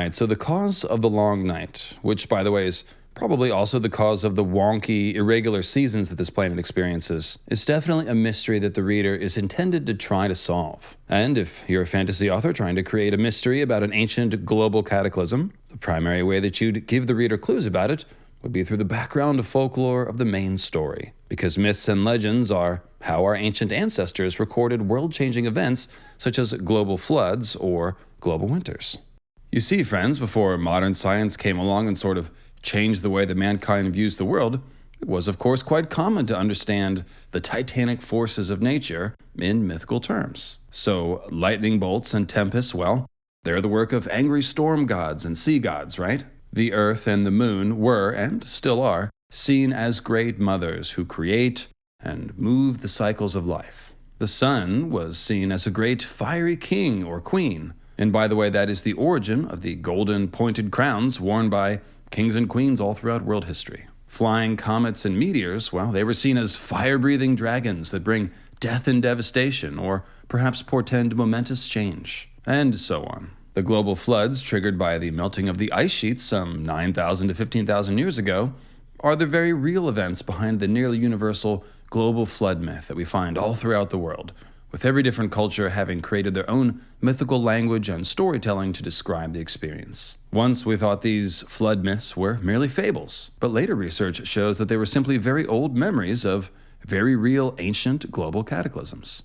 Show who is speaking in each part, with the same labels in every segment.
Speaker 1: Right, so the cause of the long night, which by the way is probably also the cause of the wonky, irregular seasons that this planet experiences, is definitely a mystery that the reader is intended to try to solve. And if you're a fantasy author trying to create a mystery about an ancient global cataclysm, the primary way that you'd give the reader clues about it would be through the background of folklore of the main story. Because myths and legends are how our ancient ancestors recorded world-changing events such as global floods or global winters. You see, friends, before modern science came along and sort of changed the way that mankind views the world, it was of course quite common to understand the titanic forces of nature in mythical terms. So lightning bolts and tempests, well, they're the work of angry storm gods and sea gods, right? The earth and the moon were, and still are, seen as great mothers who create and move the cycles of life. The sun was seen as a great fiery king or queen. And by the way, that is the origin of the golden pointed crowns worn by kings and queens all throughout world history. Flying comets and meteors, well, they were seen as fire-breathing dragons that bring death and devastation, or perhaps portend momentous change, and so on. The global floods triggered by the melting of the ice sheets some 9,000 to 15,000 years ago are the very real events behind the nearly universal global flood myth that we find all throughout the world, with every different culture having created their own mythical language and storytelling to describe the experience. Once we thought these flood myths were merely fables, but later research shows that they were simply very old memories of very real ancient global cataclysms.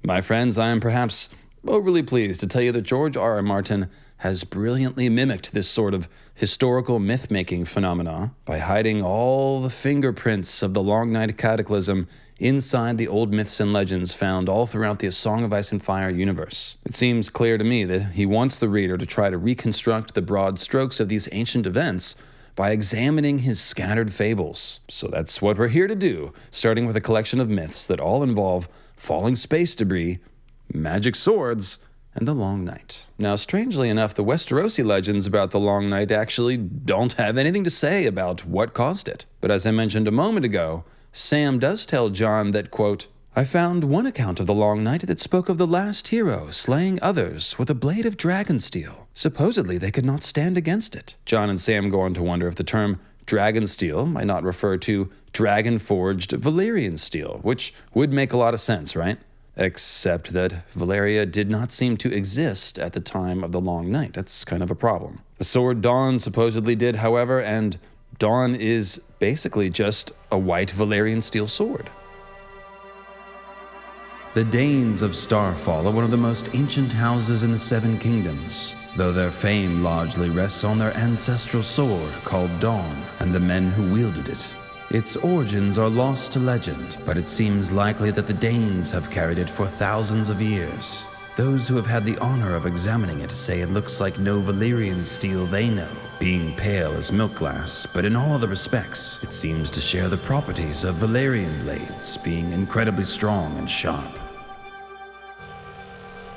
Speaker 1: My friends, I am perhaps overly pleased to tell you that George R. R. Martin has brilliantly mimicked this sort of historical myth-making phenomena by hiding all the fingerprints of the Long Night Cataclysm inside the old myths and legends found all throughout the A Song of Ice and Fire universe. It seems clear to me that he wants the reader to try to reconstruct the broad strokes of these ancient events by examining his scattered fables. So that's what we're here to do, starting with a collection of myths that all involve falling space debris, magic swords, and the Long Night. Now, strangely enough, the Westerosi legends about the Long Night actually don't have anything to say about what caused it. But as I mentioned a moment ago, Sam does tell Jon that, quote, "I found one account of the Long Night that spoke of the last hero slaying others with a blade of dragonsteel. Supposedly they could not stand against it." Jon and Sam go on to wonder if the term dragonsteel might not refer to dragon-forged Valyrian steel, which would make a lot of sense, right? Except that Valyria did not seem to exist at the time of the Long Night. That's kind of a problem. The sword Dawn supposedly did, however, and Dawn is basically just a white Valyrian steel sword. The Danes of Starfall are one of the most ancient houses in the Seven Kingdoms, though their fame largely rests on their ancestral sword called Dawn and the men who wielded it. Its origins are lost to legend, but it seems likely that the Danes have carried it for thousands of years. Those who have had the honor of examining it say it looks like no Valyrian steel they know, being pale as milk glass, but in all other respects, it seems to share the properties of Valyrian blades, being incredibly strong and sharp.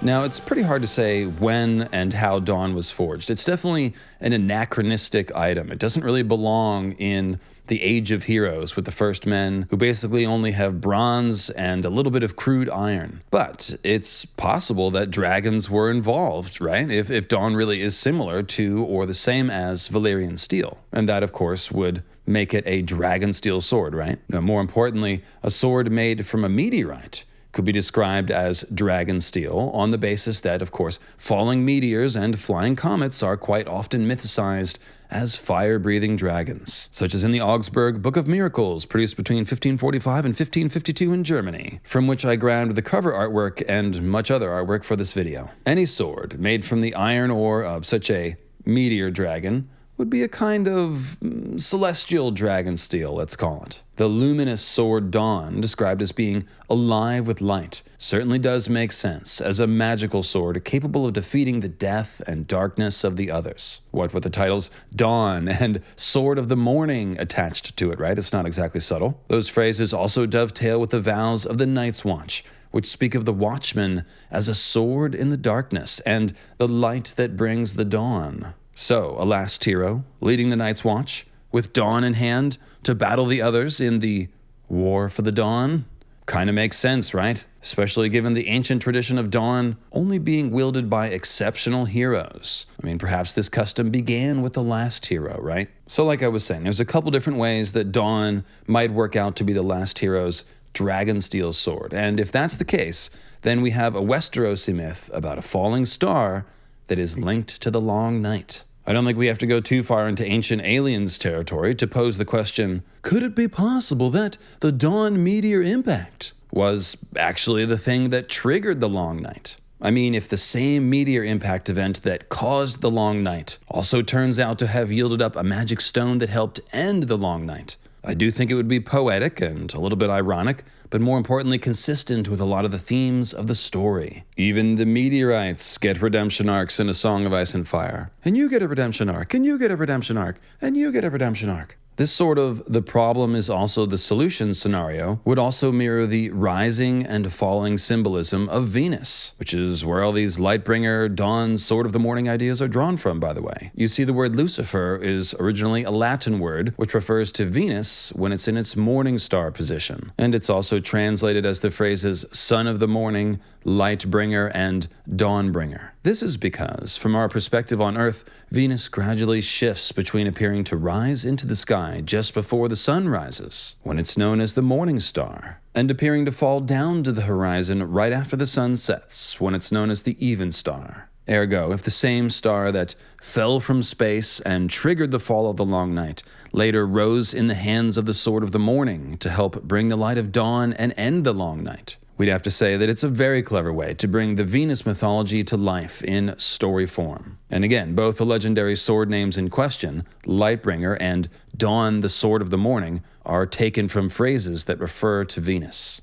Speaker 1: Now, it's pretty hard to say when and how Dawn was forged. It's definitely an anachronistic item. It doesn't really belong in the Age of Heroes with the first men who basically only have bronze and a little bit of crude iron. But it's possible that dragons were involved, right? If Dawn really is similar to or the same as Valyrian steel. And that, of course, would make it a dragon steel sword, right? Now, more importantly, a sword made from a meteorite could be described as dragon steel on the basis that, of course, falling meteors and flying comets are quite often mythicized as fire-breathing dragons, such as in the Augsburg Book of Miracles, produced between 1545 and 1552 in Germany, from which I grabbed the cover artwork and much other artwork for this video. Any sword made from the iron ore of such a meteor dragon would be a kind of celestial dragon steel, let's call it. The luminous sword Dawn, described as being alive with light, certainly does make sense as a magical sword capable of defeating the death and darkness of the others. What with the titles Dawn and Sword of the Morning attached to it, right? It's not exactly subtle. Those phrases also dovetail with the vows of the Night's Watch, which speak of the watchman as a sword in the darkness and the light that brings the dawn. So, a last hero, leading the Night's Watch, with Dawn in hand, to battle the others in the War for the Dawn? Kinda makes sense, right? especially given the ancient tradition of Dawn only being wielded by exceptional heroes. I mean, perhaps this custom began with the last hero, right? So like I was saying, there's a couple different ways that Dawn might work out to be the last hero's dragonsteel sword. And if that's the case, then we have a Westerosi myth about a falling star that is linked to the long night. I don't think we have to go too far into ancient aliens territory to pose the question, could it be possible that the Dawn meteor impact was actually the thing that triggered the long night? I mean, if the same meteor impact event that caused the long night also turns out to have yielded up a magic stone that helped end the long night, I do think it would be poetic and a little bit ironic, but more importantly consistent with a lot of the themes of the story. Even the meteorites get redemption arcs in A Song of Ice and Fire. And you get a redemption arc, and you get a redemption arc, and you get a redemption arc. This sort of the problem is also the solution scenario would also mirror the rising and falling symbolism of Venus, which is where all these Lightbringer, Dawn, Sword of the Morning ideas are drawn from, by the way. You see, the word Lucifer is originally a Latin word which refers to Venus when it's in its morning star position. And it's also translated as the phrases son of the morning, Lightbringer, and Dawnbringer. This is because, from our perspective on Earth, Venus gradually shifts between appearing to rise into the sky just before the sun rises, when it's known as the morning star, and appearing to fall down to the horizon right after the sun sets, when it's known as the even star. Ergo, if the same star that fell from space and triggered the fall of the long night later rose in the hands of the Sword of the Morning to help bring the light of dawn and end the long night, we'd have to say that it's a very clever way to bring the Venus mythology to life in story form. And again, both the legendary sword names in question, Lightbringer and Dawn, the Sword of the Morning, are taken from phrases that refer to Venus.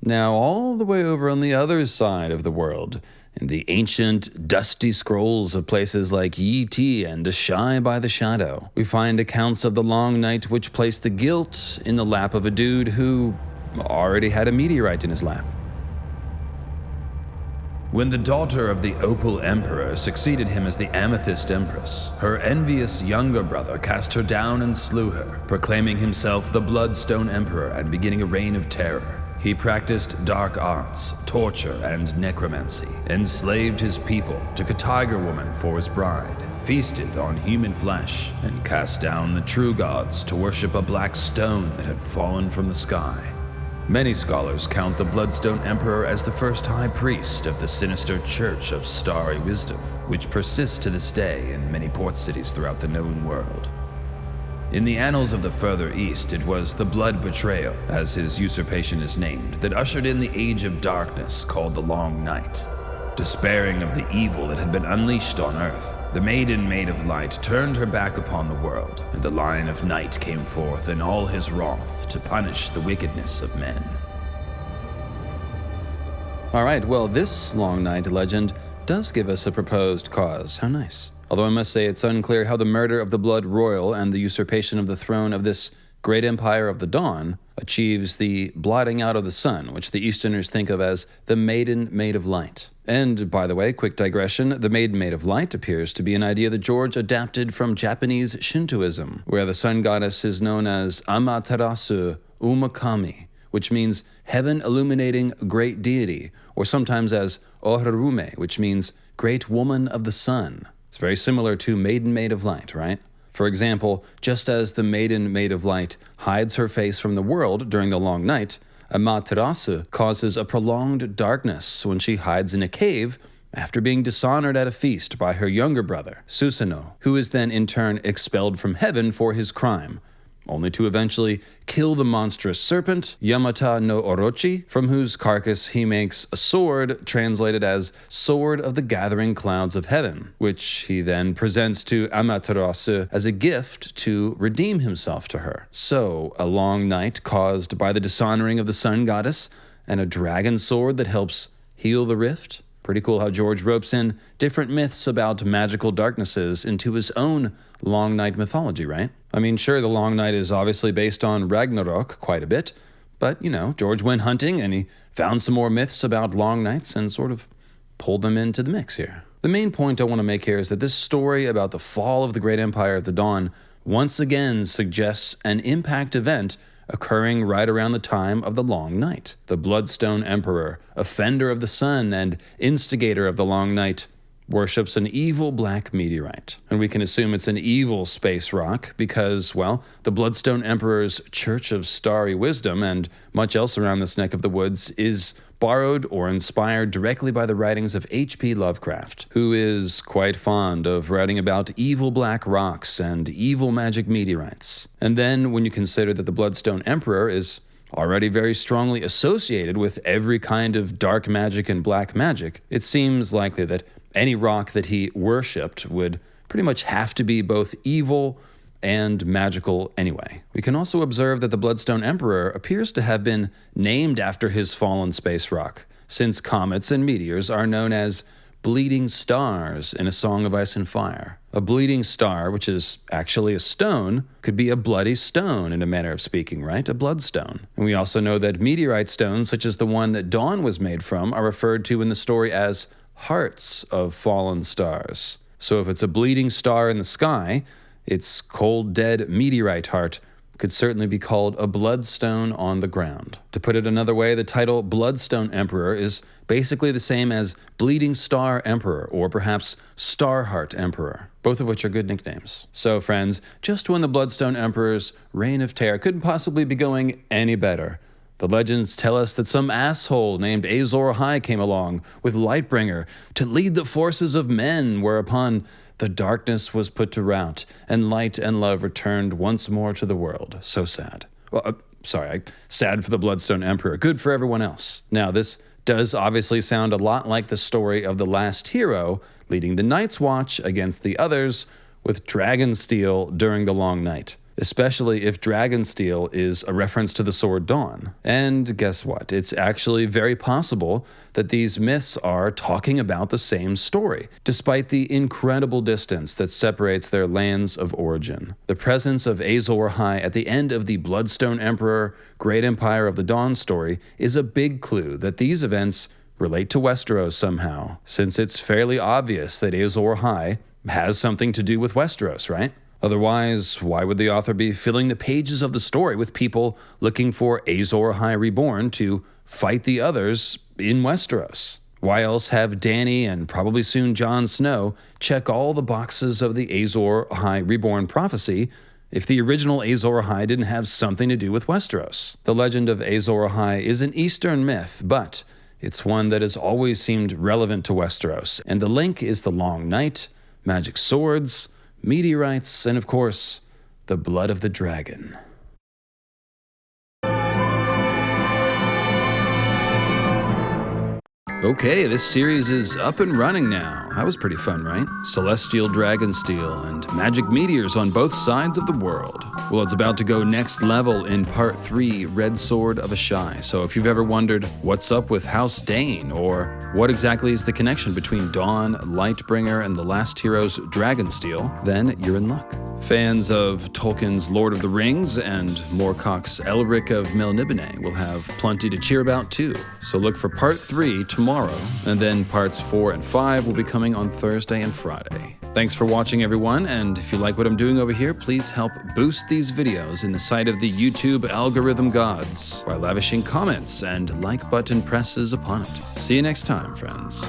Speaker 1: Now, all the way over on the other side of the world, in the ancient, dusty scrolls of places like Yi Ti and Ashai by the Shadow, we find accounts of the long night which placed the guilt in the lap of a dude who already had a meteorite in his lap. When the daughter of the Opal Emperor succeeded him as the Amethyst Empress, her envious younger brother cast her down and slew her, proclaiming himself the Bloodstone Emperor and beginning a reign of terror. He practiced dark arts, torture, and necromancy, enslaved his people, took a tiger woman for his bride, feasted on human flesh, and cast down the true gods to worship a black stone that had fallen from the sky. Many scholars count the Bloodstone Emperor as the first high priest of the sinister Church of Starry Wisdom, which persists to this day in many port cities throughout the known world. In the annals of the further east, it was the Blood Betrayal, as his usurpation is named, that ushered in the Age of Darkness called the Long Night. Despairing of the evil that had been unleashed on Earth, the Maiden Maid of Light turned her back upon the world, and the Lion of Night came forth in all his wrath to punish the wickedness of men. Alright, well, this Long Night legend does give us a proposed cause. How nice. Although I must say it's unclear how the murder of the Blood Royal and the usurpation of the throne of this great empire of the dawn achieves the blotting out of the sun, which the Easterners think of as the Maiden Maid of Light. And, by the way, quick digression, the Maiden Maid of Light appears to be an idea that George adapted from Japanese Shintoism, where the sun goddess is known as Amaterasu Umakami, which means heaven illuminating great deity, or sometimes as Oharume, which means great woman of the sun. It's very similar to Maiden Maid of Light, right? For example, just as the Maiden Maid of Light hides her face from the world during the long night, Amaterasu causes a prolonged darkness when she hides in a cave after being dishonored at a feast by her younger brother, Susanoo, who is then in turn expelled from heaven for his crime, only to eventually kill the monstrous serpent, Yamata no Orochi, from whose carcass he makes a sword translated as Sword of the Gathering Clouds of Heaven, which he then presents to Amaterasu as a gift to redeem himself to her. So, a long night caused by the dishonoring of the sun goddess, and a dragon sword that helps heal the rift. Pretty cool how George ropes in different myths about magical darknesses into his own long night mythology, right? I mean, sure, the long night is obviously based on Ragnarok quite a bit, but, you know, George went hunting and he found some more myths about long nights and sort of pulled them into the mix here. The main point I want to make here is that this story about the fall of the great empire of the dawn once again suggests an impact event occurring right around the time of the Long Night. The Bloodstone Emperor, offender of the sun and instigator of the Long Night, worships an evil black meteorite. And we can assume it's an evil space rock because, well, the Bloodstone Emperor's Church of Starry Wisdom and much else around this neck of the woods is borrowed or inspired directly by the writings of H.P. Lovecraft, who is quite fond of writing about evil black rocks and evil magic meteorites. And then when you consider that the Bloodstone Emperor is already very strongly associated with every kind of dark magic and black magic, it seems likely that any rock that he worshipped would pretty much have to be both evil and magical anyway. We can also observe that the Bloodstone Emperor appears to have been named after his fallen space rock, since comets and meteors are known as bleeding stars in A Song of Ice and Fire. A bleeding star, which is actually a stone, could be a bloody stone in a manner of speaking, right? A bloodstone. And we also know that meteorite stones, such as the one that Dawn was made from, are referred to in the story as hearts of fallen stars. So if it's a bleeding star in the sky, its cold, dead meteorite heart could certainly be called a bloodstone on the ground. To put it another way, the title Bloodstone Emperor is basically the same as Bleeding Star Emperor, or perhaps Starheart Emperor, both of which are good nicknames. So friends, just when the Bloodstone Emperor's reign of terror couldn't possibly be going any better, the legends tell us that some asshole named Azor Ahai came along with Lightbringer to lead the forces of men, whereupon the darkness was put to rout, and light and love returned once more to the world. So sad. Well, sad for the Bloodstone Emperor, good for everyone else. Now, this does obviously sound a lot like the story of the last hero leading the Night's Watch against the others with dragonsteel during the Long Night, especially if dragonsteel is a reference to the sword Dawn. And guess what? It's actually very possible that these myths are talking about the same story, despite the incredible distance that separates their lands of origin. The presence of Azor Ahai at the end of the Bloodstone Emperor, Great Empire of the Dawn story is a big clue that these events relate to Westeros somehow, since it's fairly obvious that Azor Ahai has something to do with Westeros, right? Otherwise, why would the author be filling the pages of the story with people looking for Azor Ahai Reborn to fight the others in Westeros? Why else have Dany and probably soon Jon Snow check all the boxes of the Azor Ahai Reborn prophecy if the original Azor Ahai didn't have something to do with Westeros? The legend of Azor Ahai is an Eastern myth, but it's one that has always seemed relevant to Westeros, and the link is the Long Night, magic swords, meteorites, and of course, the blood of the dragon. Okay, this series is up and running now. That was pretty fun, right? Celestial dragonsteel and magic meteors on both sides of the world. Well, it's about to go next level in Part 3, Red Sword of Ahai. So if you've ever wondered what's up with House Dayne, or what exactly is the connection between Dawn, Lightbringer, and the last hero's dragonsteel, then you're in luck. Fans of Tolkien's Lord of the Rings and Moorcock's Elric of Melniboné will have plenty to cheer about too. So look for Part 3 tomorrow, and then Parts 4 and 5 will be coming on Thursday and Friday. Thanks for watching, everyone, and if you like what I'm doing over here, please help boost these videos in the sight of the YouTube algorithm gods by lavishing comments and like button presses upon it. See you next time, friends.